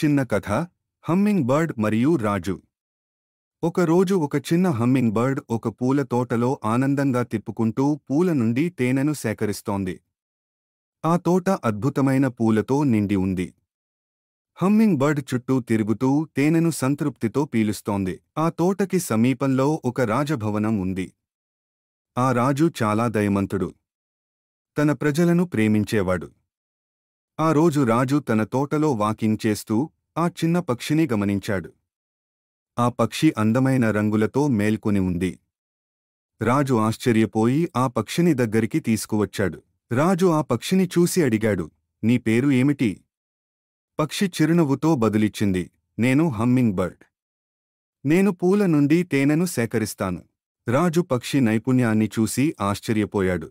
చిన్న కథ humming bird మరియు రాజు. ఒకరోజు ఒక చిన్న హమ్మింగ్ బర్డ్ ఒక పూల తోటలో ఆనందంగా తిప్పుకుంటూ పూల నుండి తేనెను సేకరిస్తోంది. ఆ తోట అద్భుతమైన పూలతో నిండి ఉంది. హమ్మింగ్ బర్డ్ చుట్టూ తిరుగుతూ తేనెను సంతృప్తితో పీలుస్తోంది. ఆ తోటకి సమీపంలో ఒక రాజభవనం ఉంది. ఆ రాజు చాలా దయమంతుడు. తన ప్రజలను ప్రేమించేవాడు. ఆ రోజు రాజు తన తోటలో వాకింగ్ చేస్తూ ఆ చిన్న పక్షిని గమనించాడు. ఆ పక్షి అందమైన రంగులతో మేల్కొని ఉంది. రాజు ఆశ్చర్యపోయి ఆ పక్షిని దగ్గరికి తీసుకువచ్చాడు. రాజు ఆ పక్షిని చూసి అడిగాడు, నీ పేరు ఏమిటి? పక్షి చిరునవ్వుతో బదులిచ్చింది, నేను హమ్మింగ్ బర్డ్. నేను పూల నుండి తేనెను సేకరిస్తాను. రాజు పక్షి నైపుణ్యాన్ని చూసి ఆశ్చర్యపోయాడు.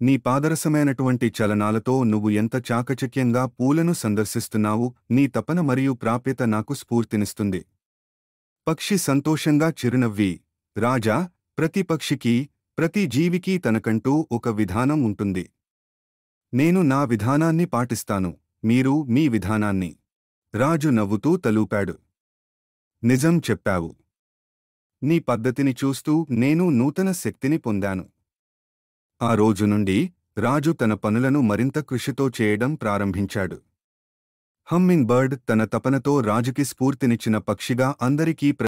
నీ పాదరసమైనటువంటి చలనాలతో నువ్వు ఎంత చాకచక్యంగా పూలను సందర్శిస్తున్నావు, నీ తపన మరియు ప్రాప్యత నాకు స్ఫూర్తినిస్తుంది. పక్షి సంతోషంగా చిరునవ్వి, రాజా, ప్రతి పక్షికి, ప్రతి జీవికి తనకంటూ ఒక విధానం ఉంటుంది. నేను నా విధానాన్ని పాటిస్తాను, మీరు మీ విధానాన్ని. రాజు నవ్వుతూ తలూపాడు. నిజం చెప్పావు. నీ పద్ధతిని చూస్తూ నేను నూతన శక్తిని పొందాను. ఆ రోజు నుండి రాజు తన పనులను మరింత కృషితో చేయడం ప్రారంభించాడు. హమ్మింగ్ బర్డ్ తన తపనతో రాజుకి స్ఫూర్తినిచ్చిన పక్షిగా అందరికీ